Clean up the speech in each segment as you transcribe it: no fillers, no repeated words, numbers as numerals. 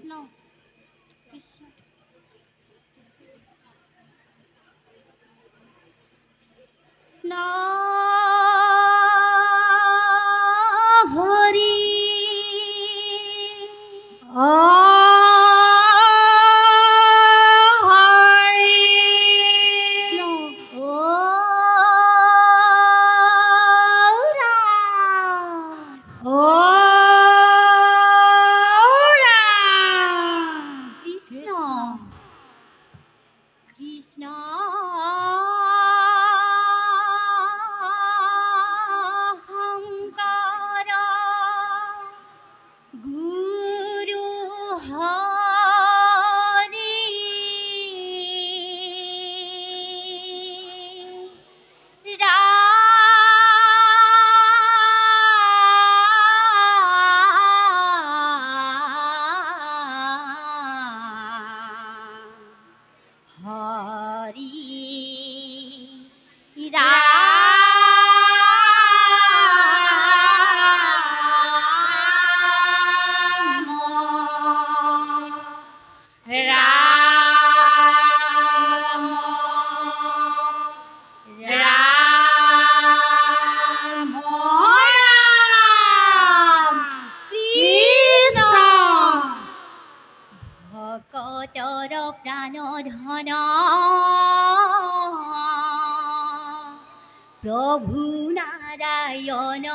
কৃষ্ণ কৃষ্ণ হৰি কৃষ্ণ শঙ্কৰ গুৰু হৰি হৰি ৰাম ৰাম ৰাম ৰাম কৃষ্ণ ভকতৰ প্ৰাণধন প্ৰভু নাৰায়ণ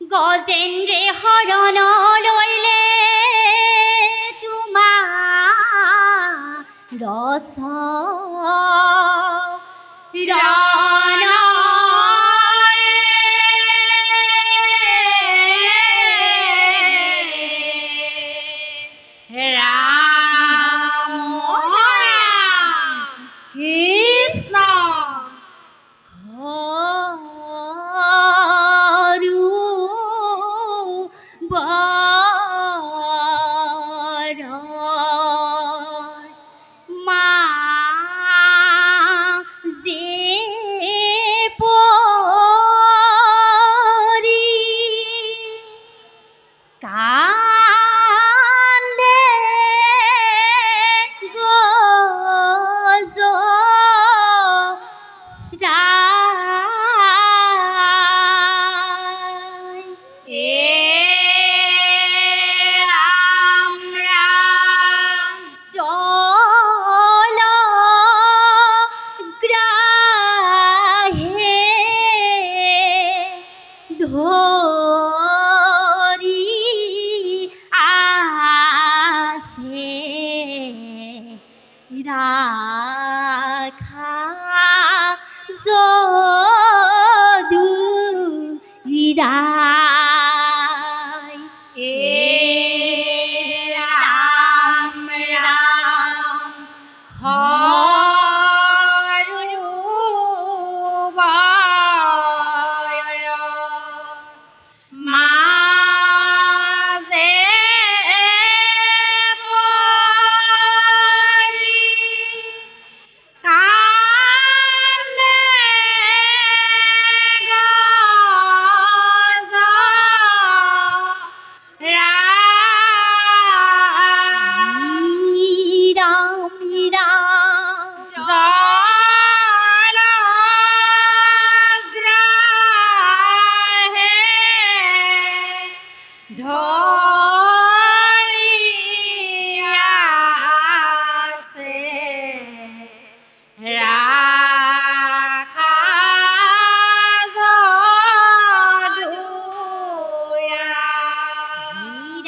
গজেন্দ্ৰে শৰণ লৈলে তোমাৰ ৰস ৰণ ৰাম ৰাম কৃষ্ণ হৰু বৰ মাজে পৰি কান্দে গজ ৰাম ৰাম চল গ্ৰাহে ধৰি আছে ৰাখা যদু হৃদয় ৰাম ৰাম হৰু বৰ মাজে পৰি কান্দে গজ ৰাম ৰাম জলগ্ৰাহে ধৰি আছে ৰাখা যদু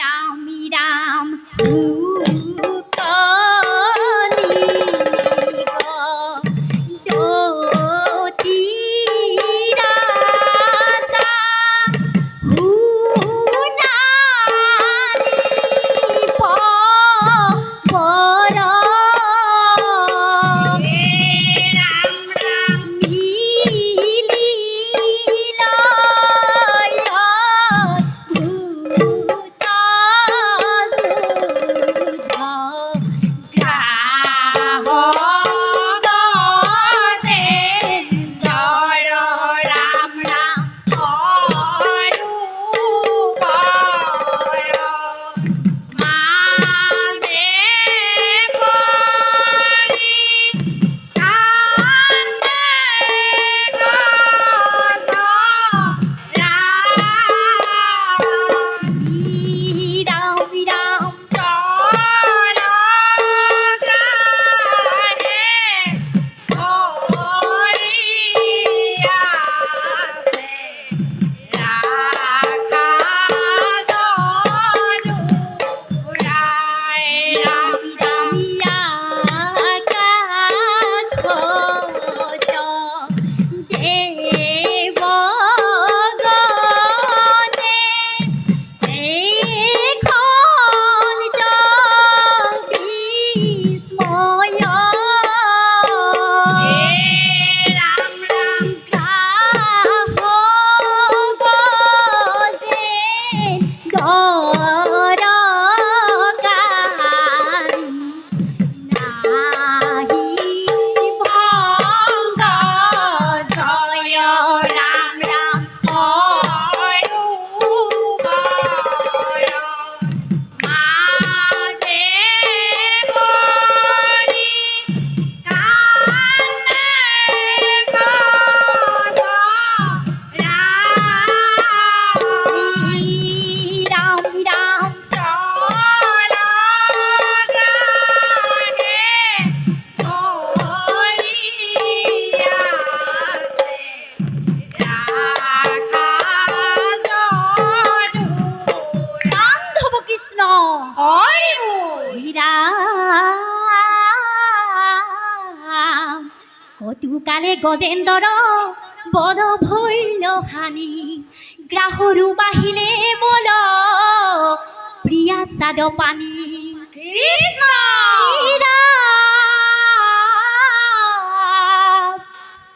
ৰাম ৰাম দতি ৰাজা কালে গজেন্দর বড় ভৈল হানি গ্রাহরু বাহিলে বল প্রিয়া সাদ পানি কৃষ্ণ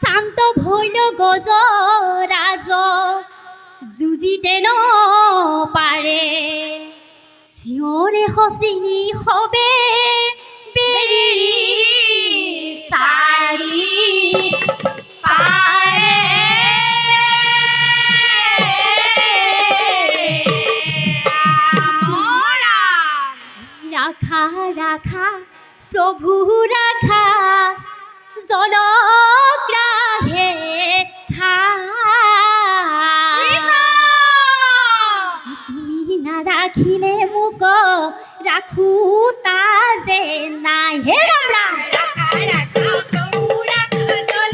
শান্ত ভৈল গজ রাজ যুজিতে ন পারে শিওরে হসিনি হবে বেরি সারি পারে রাখা রাখা প্রভু রাখা জলগ্রাহে খা তুমি না রাখিলে মুক রাখু তা যে নাই হে রাম রাম রাখা রাখা প্রভু রাখা জলগ্রাহে খা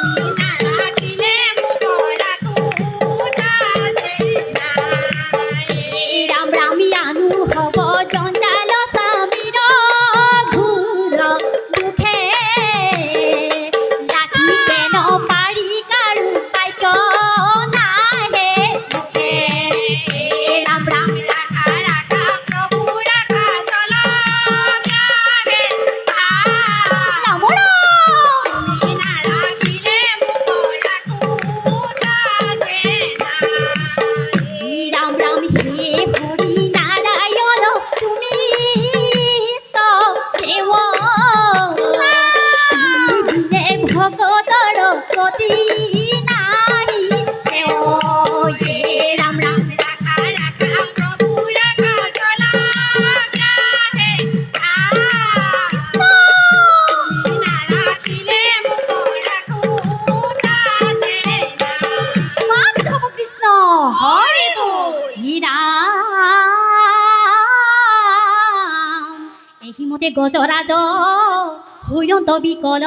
তুমি না রাখিলে মুক রাখু তা যে নাই রাম রামি আনু হব জঞ্জাল স্বামীর ঘুর দুখে রাখি কেন পারি কারু পাইক নাহে মুখে রাম রাম রাখা রাখা প্রভু রাখা জলগ্রাহে খা রাম তুমি না রাখিলে মুখ রাখু তা যে নাই রাম রাম হে হরি নারায়ণ তুমি স্তদেব বিনে ভগতর গতি নাই কেউ হে রাম রাম রাখা রাখা প্রভু রাখা জলগ্রাহে খা তুমি না রাখিলে মুখ রাখু তা যে নাই মাধব কৃষ্ণ হরি বল হে রাম এই মতে গজরাজ হৈরন্ত বিকল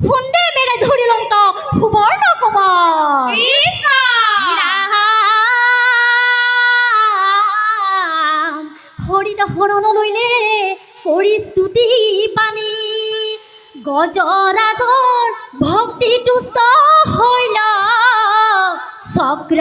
হুন্দে মেরে ধরিলন্ত সুবর্ণ কমল হরিত হরণ লইলে কৰি স্তুতি পানী গজৰাজৰ ভক্তি তুষ্ট হইল চক্ৰ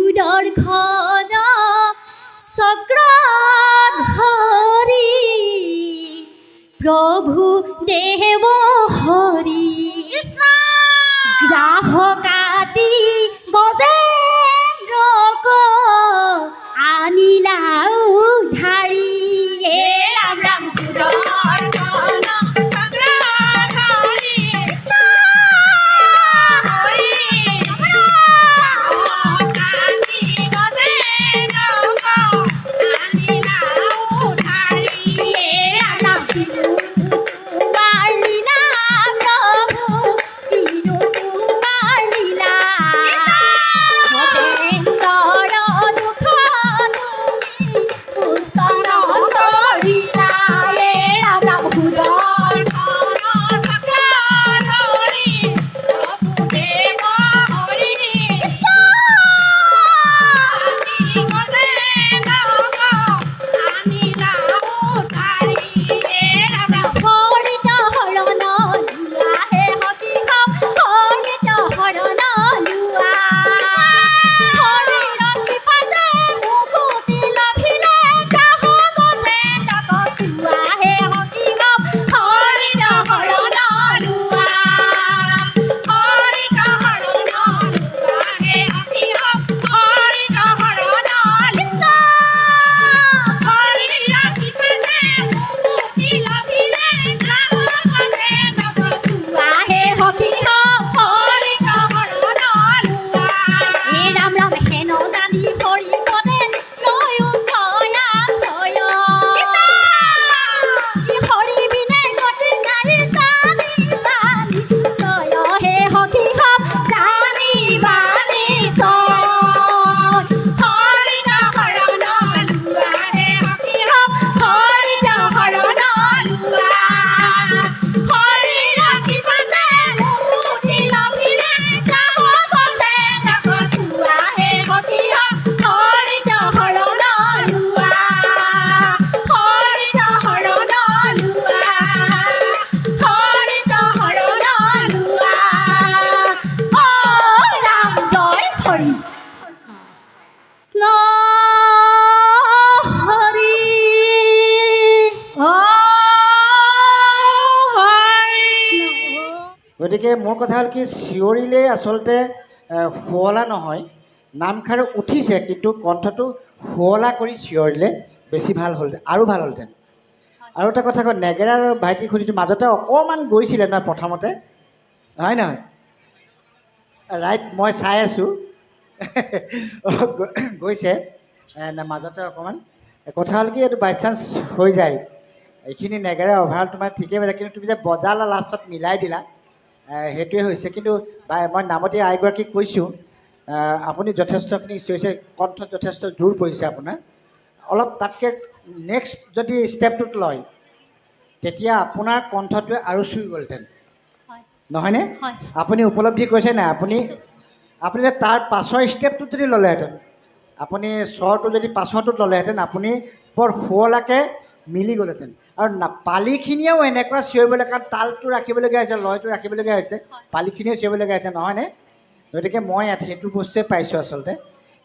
সুদৰ্শন চক্ৰ ধৰি প্ৰভু দেৱ হৰি গ্ৰাহকাতি গজেন্দ্ৰক আনিলা উধাৰি হে ৰাম ৰাম সুদৰ্শন চক্ৰ ধৰি গ্ৰাহকাতি গজেন্দ্ৰক আনিলা উধাৰি হে ৰাম ৰাম তোমাৰ লীলা প্ৰভু কিনো তোমাৰ লীলা গতিকে মোৰ কথা হ'ল কি চিঞৰিলে আচলতে শুৱলা নহয়, নামষাৰ উঠিছে কিন্তু কণ্ঠটো শুৱলা কৰি চিঞৰিলে বেছি ভাল হ'লহেঁতেন, আৰু ভাল হ'লহেঁতেন। আৰু এটা কথা কয়, নেগেৰাৰ ভাইটিক সুধিছোঁ, মাজতে অকণমান গৈছিলে নহয় প্ৰথমতে, হয় নহয়? ৰাইট, মই চাই আছোঁ। গৈছে মাজতে অকণমান। কথা হ'ল কি, এইটো বাই চান্স হৈ যায়। এইখিনি নেগেৰা অভাৰ তোমাৰ ঠিকেই পাইছা, কিন্তু তুমি যে বজালা লাষ্টত মিলাই দিলা, সেইটোৱে হৈছে। কিন্তু মই নামতি আইগৰাকীক কৈছোঁ, আপুনি যথেষ্টখিনি চিঞৰিছে, কণ্ঠত যথেষ্ট জোৰ পৰিছে আপোনাৰ। অলপ তাতকৈ নেক্সট যদি ষ্টেপটোত লয়, তেতিয়া আপোনাৰ কণ্ঠটোৱে আৰু চুই গ'লহেঁতেন, নহয়নে? আপুনি উপলব্ধি কৰিছে নাই? আপুনি যে তাৰ পাছৰ ষ্টেপটোত যদি ল'লেহেঁতেন, আপুনি স্বৰটো যদি পাছৰটোত ল'লেহেঁতেন, আপুনি বৰ শুৱলাকৈ মিলি গ'লহেঁতেন। আৰু পালিখিনিয়েও এনেকুৱা চিঞৰিবলৈ, কাৰণ তালটো ৰাখিবলগীয়া হৈছে, লয়টো ৰাখিবলগীয়া হৈছে, পালিখিনিও চিঞৰিবলগীয়া হৈছে, নহয়নে? গতিকে মই ইয়াত সেইটো বস্তুৱে পাইছোঁ আচলতে।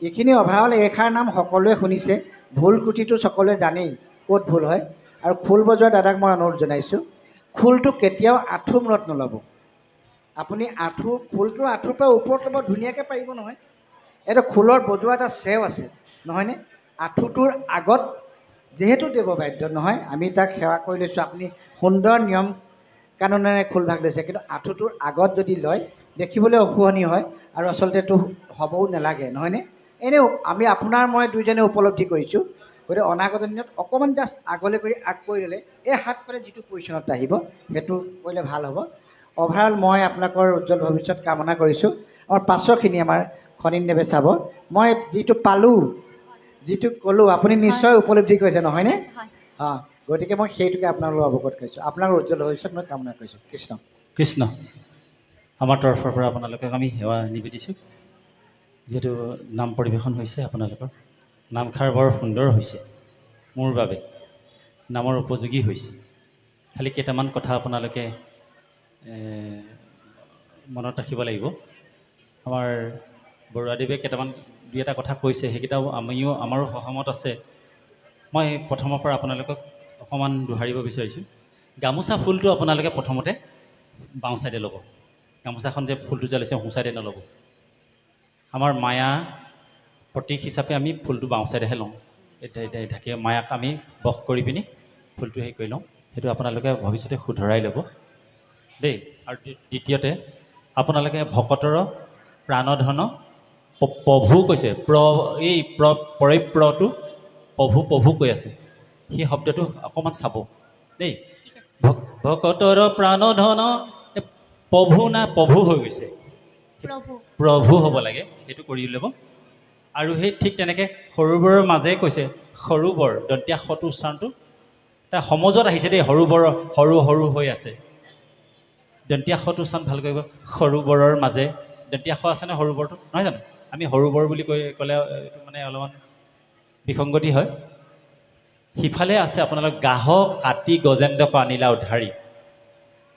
এইখিনি অভাৰঅল এইষাৰ নাম সকলোৱে শুনিছে, ভুল ক্ৰুটিটো সকলোৱে জানেই ক'ত ভুল হয়। আৰু খোল বজোৱা দাদাক মই অনুৰোধ জনাইছোঁ, খোলটো কেতিয়াও আঁঠু মূৰত নল'ব। আপুনি খোলটো আঁঠুৰ পৰা ওপৰত ল'ব, ধুনীয়াকৈ পাৰিব নহয়। এইটো খোলৰ বজোৱা এটা চেও আছে, নহয়নে? আঁঠুটোৰ আগত, যিহেতু দেৱ বাদ্য নহয়, আমি তাক সেৱা কৰি লৈছোঁ, আপুনি সুন্দৰ নিয়ম কানুনেৰে খোলভাগ লৈছে, কিন্তু আঁঠুটোৰ আগত যদি লয়, দেখিবলৈ অশুৱনি হয়, আৰু আচলতে এইটো হ'বও নালাগে, নহয়নে? এনেও আমি আপোনাৰ মই দুইজনে উপলব্ধি কৰিছোঁ। গতিকে অনাগত দিনত অকণমান জাষ্ট আগলৈ কৰি আগ কৰি ল'লে, এই হাতখনে যিটো পজিশ্যনত আহিব, সেইটো কৰিলে ভাল হ'ব। অভাৰঅল মই আপোনালোকৰ উজ্জ্বল ভৱিষ্যত কামনা কৰিছোঁ। আৰু পাছৰখিনি আমাৰ খনিনদেৱে চাব। মই যিটো পালোঁ, যিটো ক'লোঁ, আপুনি নিশ্চয় উপলব্ধি কৰিছে, নহয়নে? অঁ, গতিকে মই সেইটোকে আপোনালোকক অৱগত কৰিছোঁ। আপোনালোকৰ উজ্জ্বল ভৱিষ্যত মই কামনা কৰিছোঁ। কৃষ্ণ কৃষ্ণ। আমাৰ তৰফৰ পৰা আপোনালোকক আমি সেৱা নিবেদিছোঁ। যিহেতু নাম পৰিৱেশন হৈছে আপোনালোকৰ, নামষাৰ বৰ সুন্দৰ হৈছে মোৰ বাবে, নামৰ উপযোগী হৈছে। খালি কেইটামান কথা আপোনালোকে মনত ৰাখিব লাগিব। আমাৰ বৰুৱাদেৱে কেইটামান দুই এটা কথা কৈছে, সেইকেইটাও আমাৰো সহমত আছে। মই প্ৰথমৰ পৰা আপোনালোকক অকণমান দোহাৰিব বিচাৰিছোঁ। গামোচা ফুলটো আপোনালোকে প্ৰথমতে বাওঁ ছাইডে ল'ব। গামোচাখন যে ফুলটো যে লৈছে, সোঁ ছাইডে নল'ব। আমাৰ মায়া প্ৰতীক হিচাপে আমি ফুলটো বাওঁ ছাইডেহে লওঁ। ঢাকি মায়াক আমি বশ কৰি পিনি ফুলটো হেৰি কৰি লওঁ। সেইটো আপোনালোকে ভৱিষ্যতে শুধৰাই ল'ব দেই। আৰু দ্বিতীয়তে, আপোনালোকে ভকতৰ প্ৰাণধন প্ৰভু কৈছে, পৰিপ্ৰটো প্ৰভু কৈ আছে, সেই শব্দটো অকণমান চাব দেই। ভকতৰ প্ৰাণধন প্ৰভু না প্ৰভু হৈ গৈছে, প্ৰভু হ'ব লাগে, সেইটো কৰি ল'ব। আৰু সেই ঠিক তেনেকৈ সৰুবোৰৰ মাজে কৈছে, সৰু বৰ দন্তীয়া সটো উচ্চাৰণটো তাৰ সমজত আহিছে দেই। সৰু সৰু হৈ আছে, দন্তীয়া সটো উচ্চাৰণ ভাল কৰিব। সৰু বৰৰ মাজে দন্তীয়া স আছেনে সৰু বৰটো, নহয় জানো? আমি সৰু বৰ বুলি ক'লে এইটো মানে অলপমান বিসংগতি হয়। সিফালে আছে আপোনালোক গাহ কাটি গজেন্দ্ৰক আনিলা উদ্ধাৰি।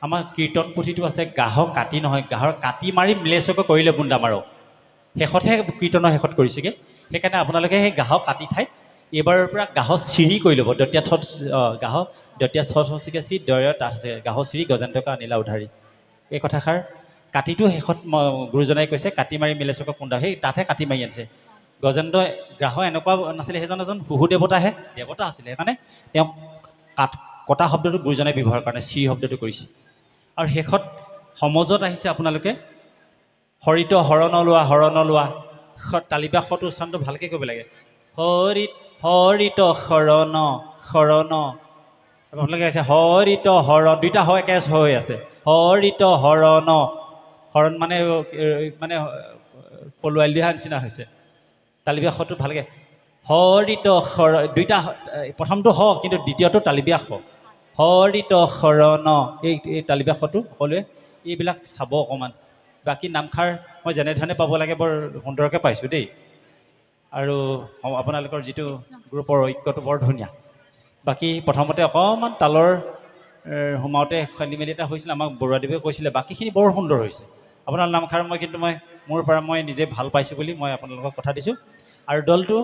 আমাৰ কীৰ্তন পুথিটো আছে, গাহ কাটি নহয়, গাহৰ কাটি মাৰি মিলেচকৈ কৰিলে বুন্দা মাৰক। শেষতহে কীৰ্তনৰ শেষত কৰিছেগৈ। সেইকাৰণে আপোনালোকে সেই গাহ কাটি ঠাইত এইবাৰৰ পৰা গাহ চিৰি কৰি ল'ব। গাহ দতীয়া চিকে চি দয় তাত আছে গাহ চিৰি গজেন্দ্ৰক আনিলা উদ্ধাৰি। এই কথাষাৰ কাটিটো শেষত গুৰুজনাই কৈছে, কাটি মাৰি মিলেচকৈ কুন্দা, সেই তাতহে কাটি মাৰি আনিছে। গজেন্দ্ৰ গ্ৰাহ এনেকুৱা নাছিলে, সেইজন এজন শুহু দেৱতা আছিলে। সেইকাৰণে তেওঁ কটা শব্দটো গুৰুজনাই ব্যৱহাৰ কাৰণে চিৰি শব্দটো কৰিছে। আৰু শেষত সমজত আহিছে আপোনালোকে হৰিত হৰণ লোৱা, তালিবা সটো উচ্চাৰণটো ভালকৈ কৰিব লাগে। হৰিত শৰণ আপোনালোকে আছে হৰিত হৰণ, দুইটা হয় একে হৈ আছে। হৰিত হৰণ মানে পলুৱাই দিয়া নিচিনা হৈছে। তালিবিয়া সটো ভালকৈ হৰিত দুইটা, প্ৰথমটো হ কিন্তু দ্বিতীয়টো তালিবিয়া স। হৰিত শৰণ, এই তালিবিয়া সটো সকলোৱে এইবিলাক চাব অকণমান। বাকী নামষাৰ মই যেনেধৰণে পাব লাগে বৰ সুন্দৰকৈ পাইছোঁ দেই। আৰু আপোনালোকৰ যিটো গ্ৰুপৰ ঐক্যটো বৰ ধুনীয়া। বাকী প্ৰথমতে অকণমান তালৰ সোমাওঁতে খেলি মেলি এটা হৈছিলে, আমাক বৰুৱাদেৱে কৈছিলে। বাকীখিনি বৰ সুন্দৰ হৈছে আপোনাৰ নামষাৰ। মোৰ পৰা মই নিজে ভাল পাইছোঁ বুলি মই আপোনালোকক কথা দিছোঁ। আৰু দলটো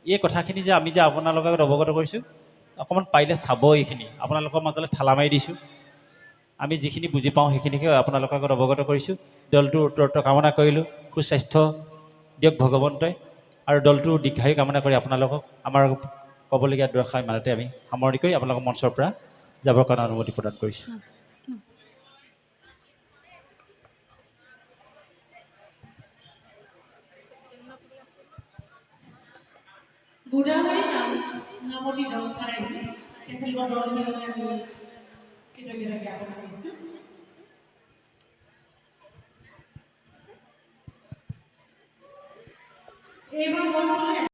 এই কথাখিনি যে আমি যে আপোনালোকক অৱগত কৰিছোঁ, অকণমান পাৰিলে চাব। এইখিনি আপোনালোকৰ মাজলৈ ঠেলা মাৰি দিছোঁ। আমি যিখিনি বুজি পাওঁ সেইখিনিকে আপোনালোকৰ আগত অৱগত কৰিছোঁ দলটোৰ উত্তৰটো কামনা কৰিলোঁ সুস্বাস্থ্য দিয়ক ভগৱন্তই আৰু দলটোৰ দীৰ্ঘায়ু কামনা কৰি আপোনালোকক আমাৰ ক'বলগীয়া দুআষাৰ ইমানতে আমি সামৰণি কৰি আপোনালোকক মঞ্চৰ পৰা যাবৰ কাৰণে অনুমতি প্ৰদান কৰিছোঁ বুঢ়াবাই নামতি দল চাই তেখেতৰ দললৈ আমি কৃতজ্ঞতা জ্ঞাপন কৰিছোঁ এইবাৰ